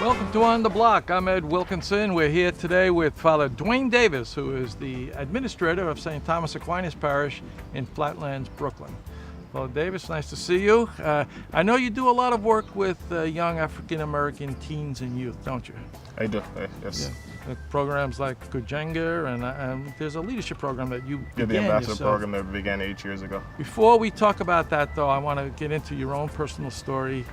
Welcome to On the Block. I'm Ed Wilkinson. We're here today with Father Dwayne Davis, who is the administrator of St. Thomas Aquinas Parish in Flatlands, Brooklyn. Father Davis, nice to see you. I know you do a lot of work with young African-American teens and youth, don't you? I do, yes. Yeah. Programs like Kujenga, and there's a leadership program that you began the ambassador yourself. program that began 8 years ago. Before we talk about that, though, I want to get into your own personal story.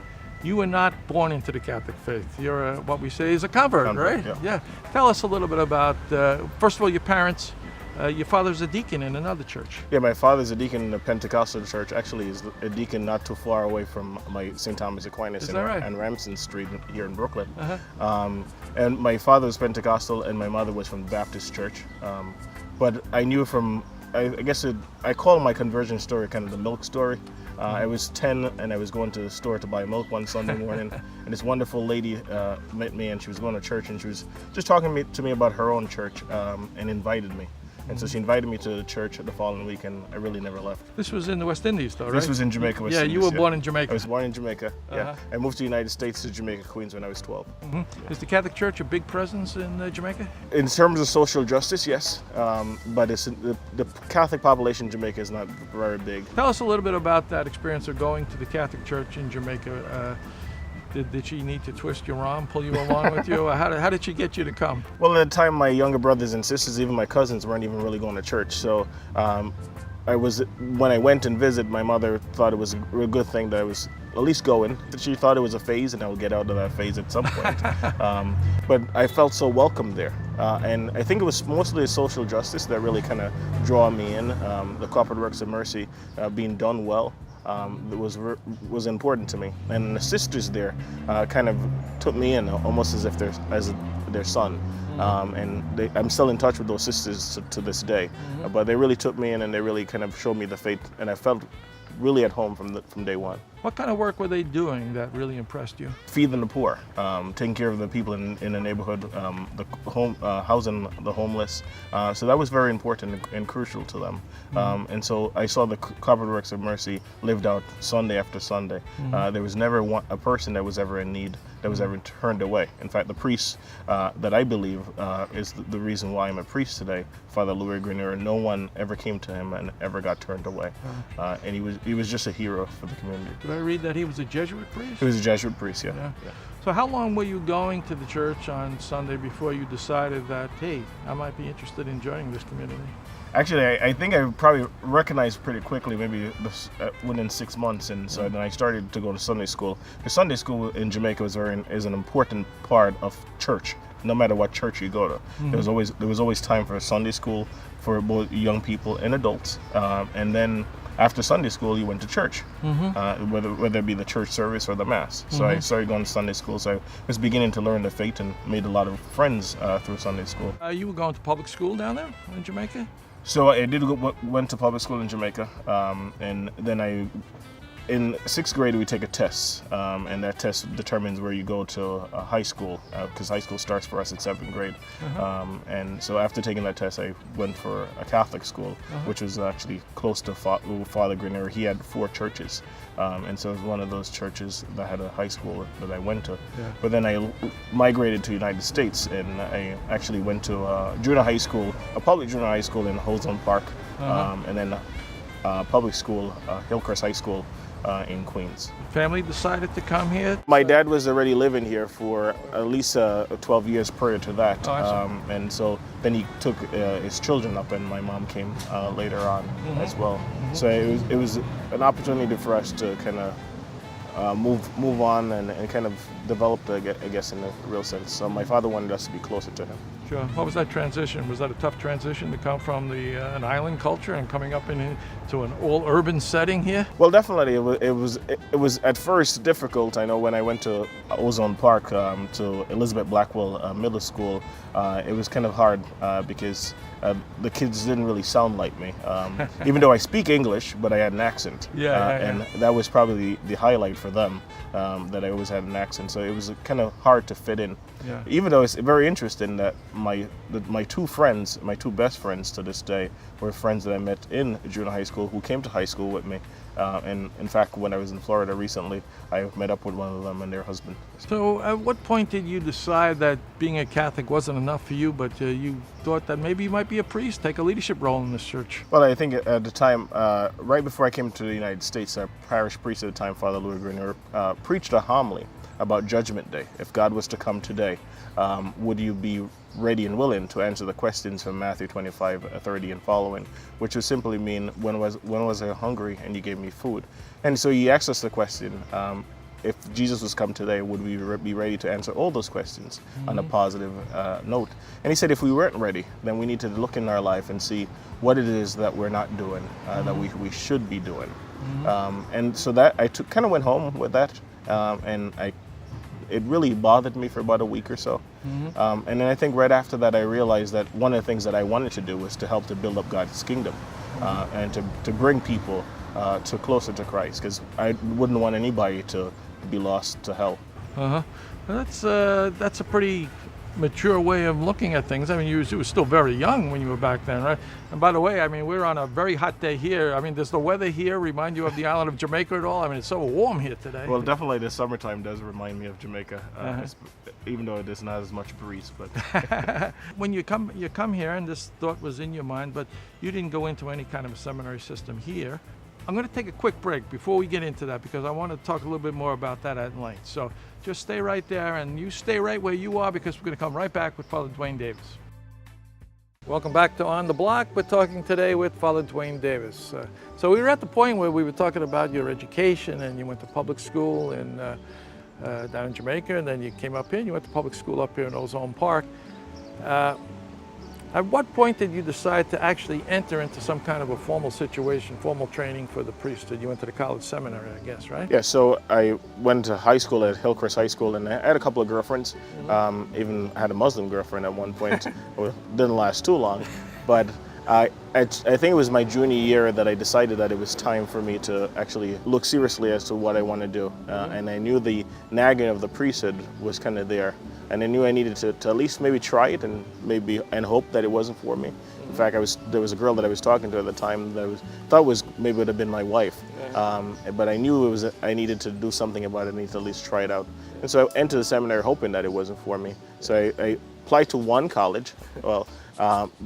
You were not born into the Catholic faith. You're what we say is a convert, right? Yeah. Tell us a little bit about, first of all, your parents. Your father's a deacon in another church. Yeah, my father's a deacon in a Pentecostal church. Actually, he's a deacon not too far away from my St. Thomas Aquinas and Ramson Street here in Brooklyn. And my father was Pentecostal and my mother was from the Baptist church. But I knew from, I guess I call my conversion story kind of the milk story. I was 10 and I was going to the store to buy milk one Sunday morning, and this wonderful lady met me, and she was going to church, and she was just talking to me about her own church and invited me. And so she invited me to the church the following week, and I really never left. This was in the West Indies, though, right? This was in Jamaica, West Indies. You were born in Jamaica. I was born in Jamaica, yeah. I moved to the United States to Jamaica Queens when I was 12. Yeah. Is the Catholic Church a big presence in Jamaica? In terms of social justice, yes. But the Catholic population in Jamaica is not very big. Tell us a little bit about that experience of going to the Catholic Church in Jamaica. Did she need to twist your arm, pull you along with you? How did she get you to come? Well, at the time, my younger brothers and sisters, even my cousins, weren't even really going to church. So when I went and visited, my mother thought it was a real good thing that I was at least going. She thought it was a phase and I would get out of that phase at some point. But I felt so welcome there. And I think it was mostly the social justice that really kind of drew me in. The corporate works of mercy being done well. Was important to me, and the sisters there kind of took me in almost as if their son, and I'm still in touch with those sisters to this day. But they really took me in, and they really kind of showed me the faith, and I felt really at home from day one. What kind of work were they doing that really impressed you? Feeding the poor, taking care of the people in the neighborhood, housing the homeless. So that was very important and crucial to them. And so I saw the corporate works of mercy lived out Sunday after Sunday. There was never a person that was ever in need that was ever turned away. In fact, the priest that I believe is the reason why I'm a priest today, Father Louis Grenier, no one ever came to him and ever got turned away. And he was just a hero for the community. Did I read that he was a Jesuit priest? He was a Jesuit priest, yeah. So how long were you going to the church on Sunday before you decided that, hey, I might be interested in joining this community? Actually, I think I probably recognized pretty quickly, maybe within 6 months, and so then I started to go to Sunday school. The Sunday school in Jamaica is an important part of church, no matter what church you go to. There was always time for Sunday school for both young people and adults, and then after Sunday school, you went to church, whether it be the church service or the mass. So I started going to Sunday school, so I was beginning to learn the faith and made a lot of friends through Sunday school. You were going to public school down there in Jamaica? So I went to public school in Jamaica, and then in 6th grade we take a test, and that test determines where you go to high school, because high school starts for us at 7th grade. And so after taking that test, I went for a Catholic school, which was actually close to Father Grenier. He had 4 churches, and so it was one of those churches that had a high school that I went to. But then I migrated to the United States, and I actually went to a public junior high school in Holzone Park, and then public school, Hillcrest High School, in Queens. Family decided to come here? My dad was already living here for at least 12 years prior to that. And so then he took his children up, and my mom came later on as well. So it was an opportunity for us to kind of move on and kind of develop, I guess, in a real sense. So my father wanted us to be closer to him. Sure. What was that transition? Was that a tough transition to come from an island culture and coming up to an all-urban setting here? Well, definitely. It was at first difficult. I know when I went to Ozone Park to Elizabeth Blackwell Middle School, it was kind of hard because the kids didn't really sound like me. Even though I speak English, but I had an accent. And that was probably the highlight for them, that I always had an accent. So it was kind of hard to fit in. Even though it's very interesting that my two best friends to this day were friends that I met in junior high school who came to high school with me. And in fact, when I was in Florida recently, I met up with one of them and their husband. So at what point did you decide that being a Catholic wasn't enough for you, but you thought that maybe you might be a priest, take a leadership role in this church? Well, I think at the time, right before I came to the United States, our parish priest at the time, Father Louis Grenier, preached a homily about Judgment Day. If God was to come today, would you be ready and willing to answer the questions from Matthew 25:30 and following, which would simply mean, when was I hungry and you gave me food? And so he asked us the question, if Jesus was come today, would we be ready to answer all those questions on a positive note? And he said, if we weren't ready, then we need to look in our life and see what it is that we're not doing, that we should be doing. And so that I kind of went home with that, and it really bothered me for about a week or so. And then I think right after that, I realized that one of the things that I wanted to do was to help to build up God's kingdom, and to bring people closer to Christ, because I wouldn't want anybody to be lost to hell. Well, that's a pretty mature way of looking at things. I mean, you were still very young when you were back then, right? And by the way, I mean, we're on a very hot day here. I mean, does the weather here remind you of the island of Jamaica at all? I mean, it's so warm here today. Well, definitely the summertime does remind me of Jamaica, even though it is not as much breeze. But when you come here, and this thought was in your mind, but you didn't go into any kind of a seminary system here. I'm going to take a quick break before we get into that, because I want to talk a little bit more about that at length. So just stay right there, and you stay right where you are, because we're going to come right back with Father Dwayne Davis. Welcome back to On the Block. We're talking today with Father Dwayne Davis. So we were at the point where we were talking about your education, and you went to public school down in Jamaica, and then you came up here and you went to public school up here in Ozone Park. At what point did you decide to actually enter into some kind of a formal situation, formal training for the priesthood? You went to the college seminary, I guess, right? Yeah, so I went to high school at Hillcrest High School, and I had a couple of girlfriends. Even had a Muslim girlfriend at one point. Well, didn't last too long, but I think it was my junior year that I decided that it was time for me to actually look seriously as to what I want to do. And I knew the nagging of the priesthood was kind of there. And I knew I needed to at least maybe try it and hope that it wasn't for me. In fact, there was a girl that I was talking to at the time that I thought maybe would have been my wife. But I knew I needed to do something about it. I needed to at least try it out. And so I entered the seminary hoping that it wasn't for me. So I applied to one college,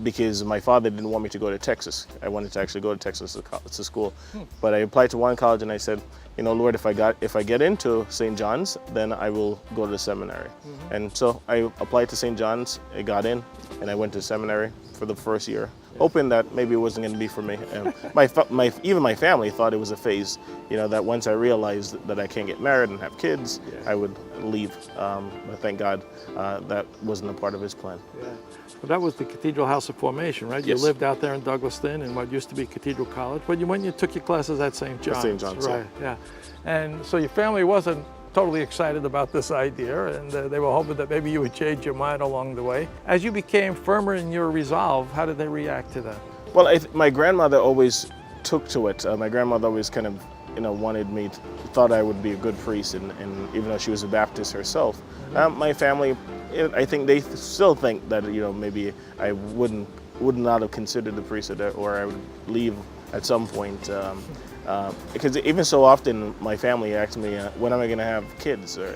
because my father didn't want me to go to Texas. I wanted to actually go to Texas to school. But I applied to one college, and I said, you know, Lord, if I get into St. John's, then I will go to the seminary. And so I applied to St. John's, I got in, and I went to seminary for the first year, hoping that maybe it wasn't going to be for me. And even my family thought it was a phase, you know, that once I realized that I can't get married and have kids, I would leave. But thank God that wasn't a part of his plan. Well, that was the Cathedral House of Formation, right? Yes. You lived out there in Douglaston in what used to be Cathedral College, but you took your classes at St. John's. St. John's, right? Yeah. And so your family wasn't totally excited about this idea, and they were hoping that maybe you would change your mind along the way. As you became firmer in your resolve, how did they react to that? Well, my grandmother always took to it. My grandmother always kind of, wanted me, thought I would be a good priest, and even though she was a Baptist herself, my family, I think they still think that, maybe I would not have considered the priesthood, or I would leave at some point. Because even so often, my family asks me, when am I going to have kids? Or,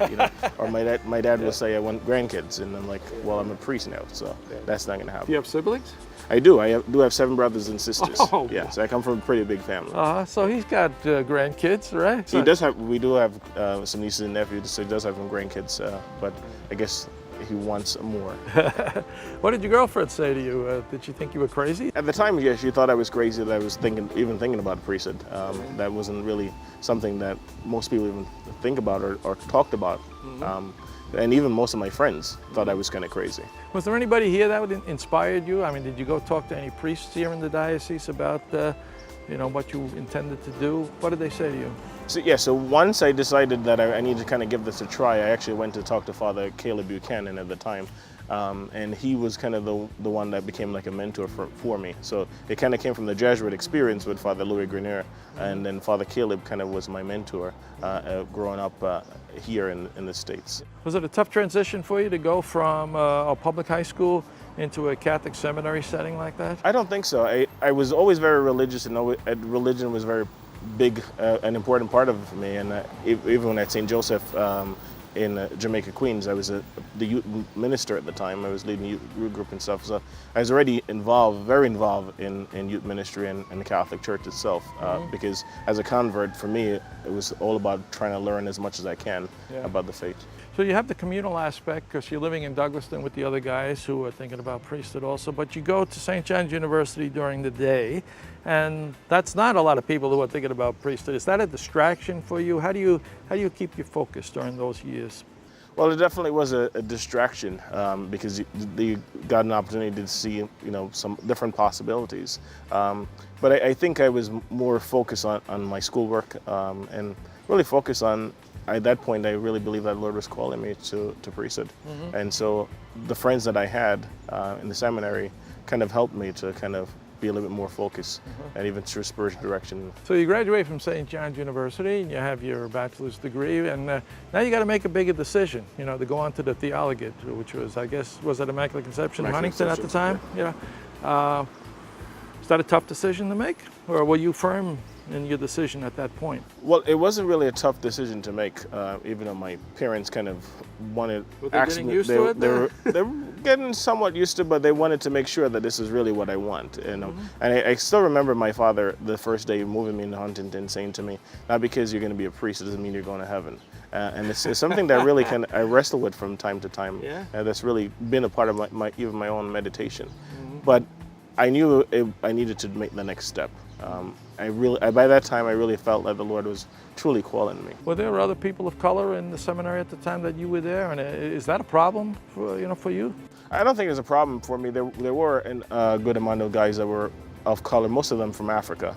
or my dad will say, I want grandkids. And I'm like, well, I'm a priest now, so that's not going to happen. Do you have siblings? I do. I do have 7 brothers and sisters. Oh. Yeah, so I come from a pretty big family. So he's got grandkids, right? He does have. We do have some nieces and nephews, so he does have some grandkids. But I guess he wants more. What did your girlfriend say to you? Did she think you were crazy? At the time, yeah, she thought I was crazy that I was even thinking about priesthood. That wasn't really something that most people even think about or talked about. And even most of my friends thought I was kind of crazy. Was there anybody here that inspired you? I mean, did you go talk to any priests here in the diocese about, what you intended to do? What did they say to you? So once I decided that I needed to kind of give this a try, I actually went to talk to Father Caleb Buchanan at the time. and he was kind of the one that became like a mentor for me. So it kind of came from the Jesuit experience with Father Louis Grenier, and then Father Caleb kind of was my mentor growing up here in the States. Was it a tough transition for you to go from a public high school into a Catholic seminary setting like that? I don't think so. I was always very religious, and religion was very big, an important part of it for me. And even when at St. Joseph in Jamaica Queens, I was the youth minister at the time. I was leading youth group and stuff. So I was already very involved in youth ministry and the Catholic Church itself. Because as a convert, for me, it was all about trying to learn as much as I can about the faith. So you have the communal aspect because you're living in Douglaston with the other guys who are thinking about priesthood also, but you go to St. John's University during the day, and that's not a lot of people who are thinking about priesthood. Is that a distraction for you? How do you keep you focused during those years? Well, it definitely was a distraction because you got an opportunity to see, some different possibilities. But I think I was more focused on my schoolwork and really focused on. At that point, I really believed that the Lord was calling me to priesthood. And so the friends that I had in the seminary kind of helped me to kind of be a little bit more focused and even through spiritual direction. So you graduate from St. John's University and you have your bachelor's degree, and now you got to make a bigger decision, to go on to the theologate, which was, I guess, was at Immaculate Conception in Huntington at the time? Yeah. Is that a tough decision to make, or were you firm in your decision at that point? Well, it wasn't really a tough decision to make, even though my parents kind of wanted. Were they getting used to it? They were getting somewhat used to it, but they wanted to make sure that this is really what I want. And I still remember my father the first day moving me into Huntington saying to me, "Not because you're going to be a priest, it doesn't mean you're going to heaven." And it's something that really I wrestle with from time to time. Yeah. That's really been a part of even my own meditation. But I knew I needed to make the next step. By that time, I really felt that the Lord was truly calling me. Were there other people of color in the seminary at the time that you were there, and is that a problem for you? I don't think it was a problem for me. There were a good amount of guys that were of color, most of them from Africa.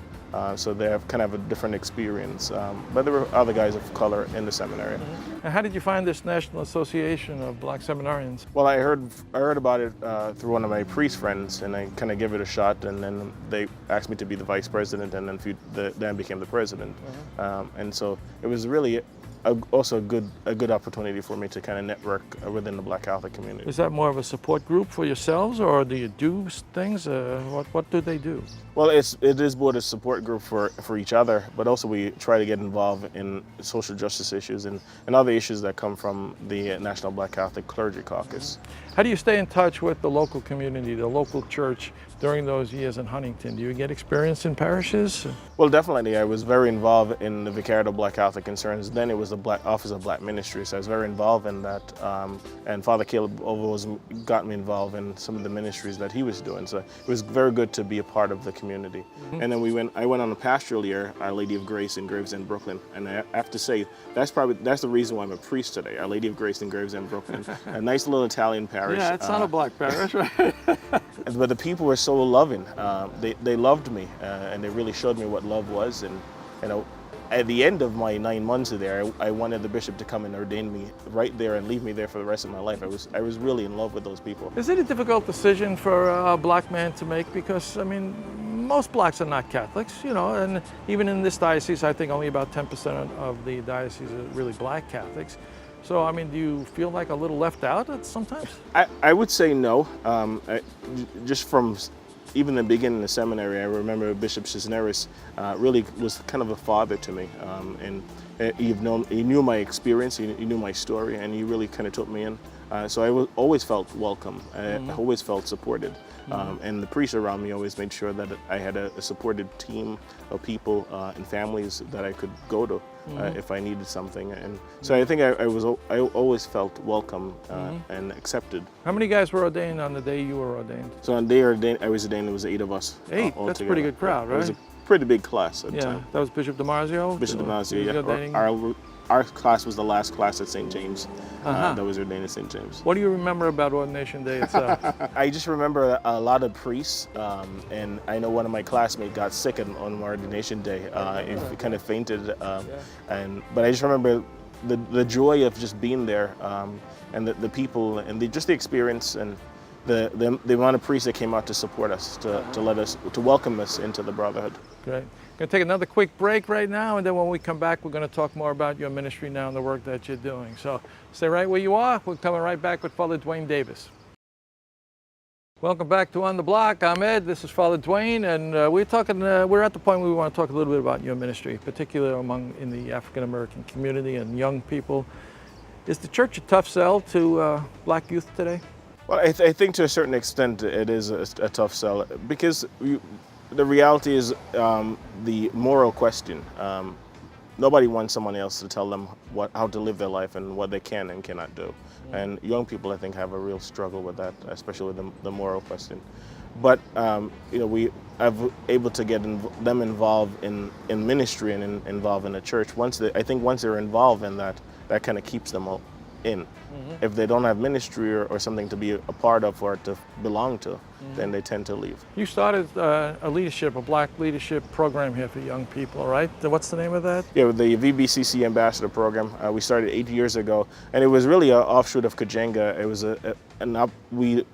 So they have kind of a different experience. But there were other guys of color in the seminary. And how did you find this National Association of Black Seminarians? Well, I heard about it through one of my priest friends, and I kind of gave it a shot. And then they asked me to be the vice president, and then became the president. And so it was really also a good opportunity for me to kind of network within the Black Catholic community. Is that more of a support group for yourselves, or do you do things? What do they do? Well, it is both a support group for each other, but also we try to get involved in social justice issues and other issues that come from the National Black Catholic Clergy Caucus. How do you stay in touch with the local community, the local church, during those years in Huntington? Do you get experience in parishes? Well, definitely. I was very involved in the Vicariate of Black Catholic Concerns. Then it was the Office of Black Ministry, so I was very involved in that. And Father Caleb always got me involved in some of the ministries that he was doing. So it was very good to be a part of the community. And then I went on a pastoral year, Our Lady of Grace in Gravesend, Brooklyn. And I have to say, that's the reason why I'm a priest today. Our Lady of Grace in Gravesend, Brooklyn. A nice little Italian parish. Yeah, it's not a black parish, right? But the people were so loving. They loved me, and they really showed me what love was. And at the end of my 9 months there, I wanted the bishop to come and ordain me right there and leave me there for the rest of my life. I was really in love with those people. Is it a difficult decision for a black man to make? Because, I mean, most blacks are not Catholics, and even in this diocese, I think only about 10% of the diocese are really black Catholics. So, I mean, do you feel like a little left out sometimes? I would say no. Just from even the beginning of the seminary, I remember Bishop Cisneros really was kind of a father to me. And he knew my experience, he knew my story, and he really kind of took me in. So I always felt welcome. I always felt supported. And the priests around me always made sure that I had a supported team of people and families that I could go to if I needed something. And so I think I always felt welcome and accepted. How many guys were ordained on the day you were ordained? So on the day I was ordained, it was 8 of us. 8? That's a pretty good crowd, right? It was a pretty big class at the time. That was Bishop DiMarzio? Bishop DiMarzio, yeah. Our class was the last class at St. James that was ordained at St. James. What do you remember about ordination day itself? I just remember a lot of priests, and I know one of my classmates got sick on ordination day. He kind of fainted, but I just remember the joy of just being there, and the people, and just the experience, and the amount of priests that came out to support us, to welcome us into the brotherhood. Great. Going to take another quick break right now, and then when we come back, we're going to talk more about your ministry now and the work that you're doing. So stay right where you are. We're coming right back with Father Dwayne Davis. Welcome back to On the Block. I'm Ed. This is Father Dwayne, and we're at the point where we want to talk a little bit about your ministry, particularly in the African American community and young people. Is the church a tough sell to black youth today? Well, I think to a certain extent it is a tough sell, because the reality is the moral question. Nobody wants someone else to tell them how to live their life and what they can and cannot do. And young people, I think, have a real struggle with that, especially with the moral question. But we are able to get them involved in ministry and involved in the church. I think once they're involved in that kind of keeps them all in. If they don't have ministry or something to be a part of or to belong to, then they tend to leave. You started a black leadership program here for young people, right? What's the name of that? Yeah, the VBCC Ambassador Program. We started 8 years ago, and it was really an offshoot of Kajanga. It was we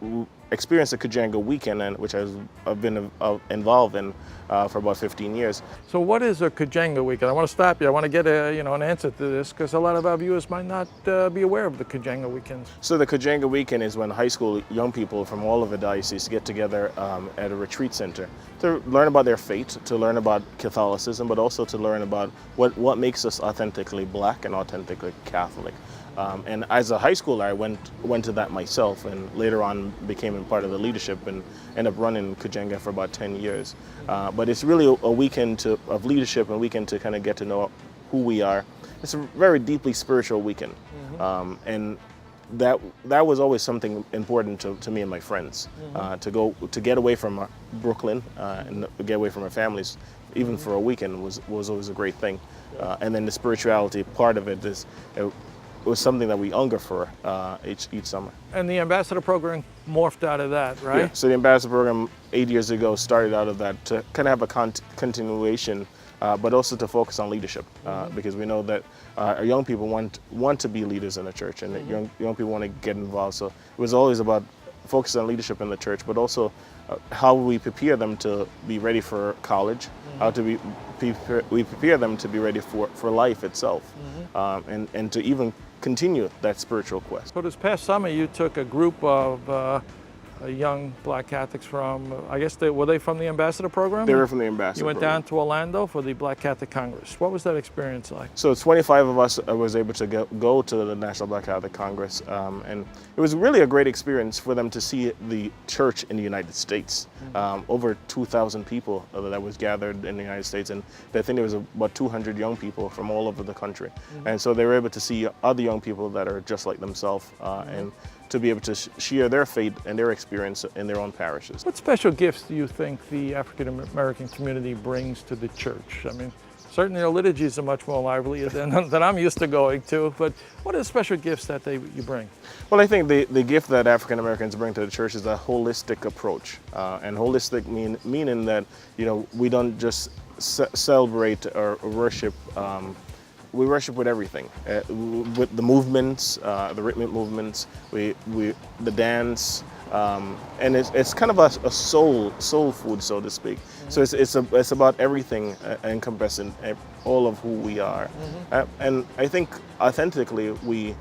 experienced a Kajanga weekend, which I've been involved in for about 15 years. So what is a Kajanga weekend? I want to stop you. I want to get an answer to this, because a lot of our viewers might not be aware of the Kajanga weekends. So the Kajanga weekend is when high school young people from all over the diocese get together at a retreat center to learn about their faith, to learn about Catholicism, but also to learn about what makes us authentically black and authentically Catholic. And as a high schooler, I went to that myself, and later on became a part of the leadership and ended up running Kajanga for about 10 years. But it's really a weekend of leadership, and a weekend to kind of get to know who we are. It's a very deeply spiritual weekend, and that was always something important to me and my friends, to get away from Brooklyn and get away from our families, even for a weekend was always a great thing. And then the spirituality part of it was something that we hunger for each summer. And the Ambassador Program morphed out of that, right? Yeah, so the Ambassador Program 8 years ago started out of that to kind of have a continuation, but also to focus on leadership, because we know that our young people want to be leaders in the church, and that young people want to get involved. So it was always about focusing on leadership in the church, but also how we prepare them to be ready for college, how we prepare them to be ready for life itself, and to even continue that spiritual quest. So this past summer you took a group of young black Catholics from, I guess were they from the Ambassador Program? They were from the Ambassador You went Program. down to Orlando for the Black Catholic Congress. What was that experience like? So 25 of us was able to go to the National Black Catholic Congress, and it was really a great experience for them to see the church in the United States. Over 2,000 people that was gathered in the United States, and I think there was about 200 young people from all over the country. And so they were able to see other young people that are just like themselves, and to be able to share their faith and their experience in their own parishes. What special gifts do you think the African American community brings to the church? I mean, certainly the liturgies are much more lively than I'm used to going to, but what are the special gifts that you bring? Well, I think the gift that African Americans bring to the church is a holistic approach, and holistic meaning that we don't just celebrate or worship. We worship with everything, with the movements, the rhythmic movements, the dance, and it's kind of a soul food, so to speak. So it's about everything, encompassing all of who we are, and I think authentically we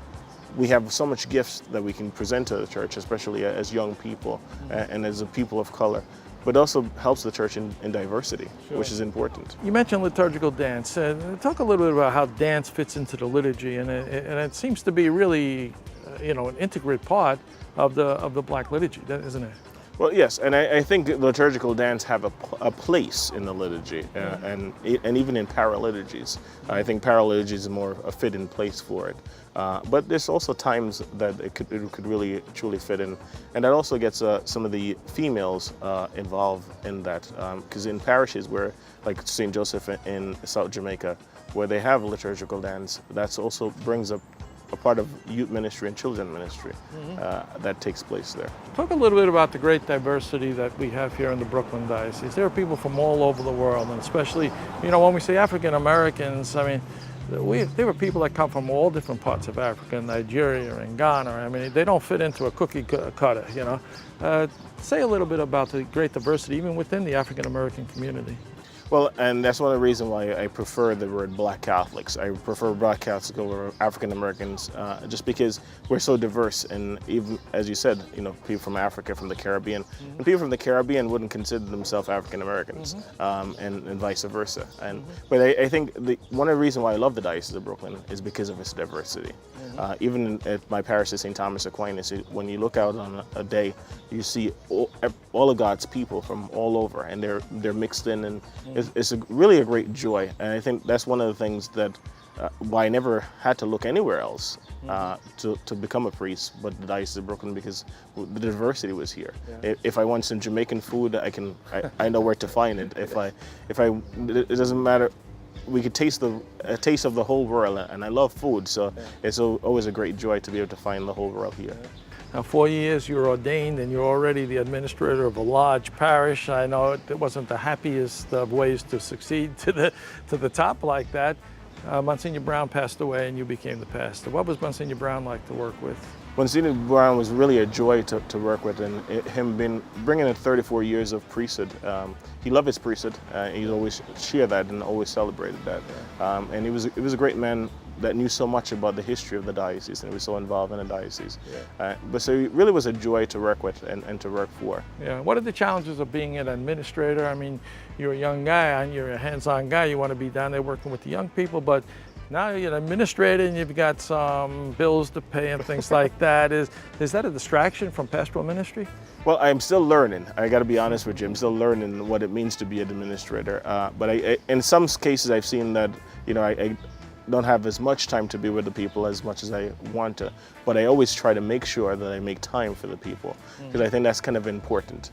have so much gifts that we can present to the church, especially as young people and as a people of color. But also helps the church in diversity, which is important. You mentioned liturgical dance. Talk a little bit about how dance fits into the liturgy, and it seems to be really, an integral part of the Black liturgy, isn't it? Well, yes, and I think liturgical dance have a place in the liturgy, and even in paraliturgies. I think paraliturgy is more a fitting place for it. But there's also times that it could really truly fit in, and that also gets some of the females involved in that, because in parishes where, like St. Joseph in South Jamaica, where they have liturgical dance, that's also brings up a part of youth ministry and children ministry that takes place there. Talk a little bit about the great diversity that we have here in the Brooklyn Diocese. There are people from all over the world, and especially, when we say African Americans, I mean, there were people that come from all different parts of Africa, Nigeria and Ghana. I mean, they don't fit into a cookie cutter, you know. Say a little bit about the great diversity even within the African American community. Well, and that's one of the reasons why I prefer the word Black Catholics. I prefer Black Catholics over African Americans, just because we're so diverse. And even, as you said, you know, people from Africa, from the Caribbean, and people from the Caribbean wouldn't consider themselves African Americans, and vice versa. But I think one of the reasons why I love the Diocese of Brooklyn is because of its diversity. Even at my parish of St. Thomas Aquinas, when you look out on a day, you see all of God's people from all over, and they're mixed in, and it's really a great joy. And I think that's one of the things that why I never had to look anywhere else to become a priest, but the Diocese of Brooklyn, because the diversity was here. Yeah. If I want some Jamaican food, I know where to find it. It doesn't matter. We could taste a taste of the whole world, and I love food, so it's always a great joy to be able to find the whole world here. Yeah. Now, 4 years you were ordained, and you're already the administrator of a large parish. I know it wasn't the happiest of ways to succeed to the top like that. Monsignor Brown passed away, and you became the pastor. What was Monsignor Brown like to work with? Monsignor Brown was really a joy to work with, and him bringing in 34 years of priesthood. He loved his priesthood. He always shared that and always celebrated that. And he was a great man that knew so much about the history of the diocese, and he was so involved in the diocese. Yeah. But so it really was a joy to work with and to work for. Yeah. What are the challenges of being an administrator? I mean, you're a young guy, and you're a hands-on guy. You want to be down there working with the young people, but now you're an administrator and you've got some bills to pay and things like that. Is that a distraction from pastoral ministry? Well, I'm still learning. I got to be honest with you. I'm still learning what it means to be an administrator. But in some cases, I've seen that, you know, I don't have as much time to be with the people as much as I want to, but I always try to make sure that I make time for the people, because I think that's kind of important.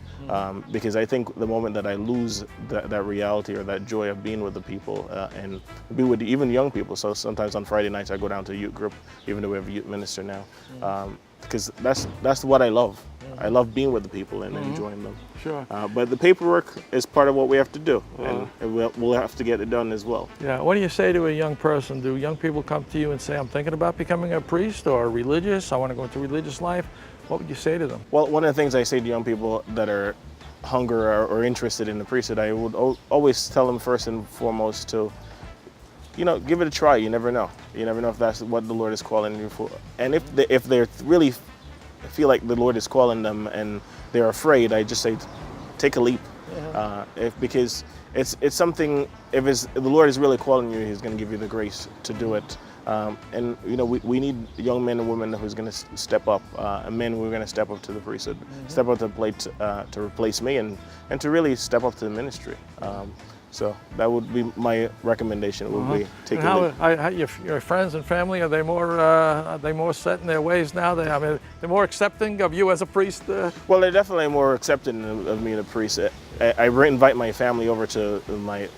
Because I think the moment that I lose that reality or that joy of being with the people and be with even young people, so sometimes on Friday nights I go down to a youth group, even though we have a youth minister now, because that's what I love. I love being with the people and enjoying them. Sure. But the paperwork is part of what we have to do, and we'll have to get it done as well. Yeah. What do you say to a young person? Do young people come to you and say, I'm thinking about becoming a priest or religious, I want to go into religious life? What would you say to them? Well, one of the things I say to young people that are hungry or interested in the priesthood, I would always tell them first and foremost to, you know, give it a try. You never know. You never know if that's what the Lord is calling you for. And if they're really feel like the Lord is calling them and they're afraid, I just say, take a leap. Because it's something, if the Lord is really calling you, He's going to give you the grace to do it. And you know, we need young men and women who's going to step up, and men who are going to step up to the priesthood, step up to the plate to replace me, and to really step up to the ministry. So that would be my recommendation. Would be taking. Your friends and family, are they more set in their ways now? They're more accepting of you as a priest. Well, they're definitely more accepting of me as a priest. I invite my family over to my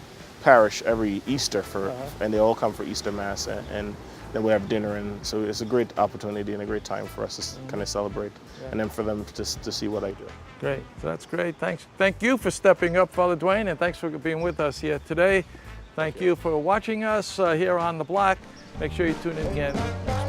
parish every Easter and they all come for Easter Mass, and then we have dinner, and so it's a great opportunity and a great time for us to kind of celebrate, and then for them to see what I do. Great, so that's great. Thanks. Thank you for stepping up, Father Dwayne, and thanks for being with us here today. Thank you for watching us here on The Block. Make sure you tune in again next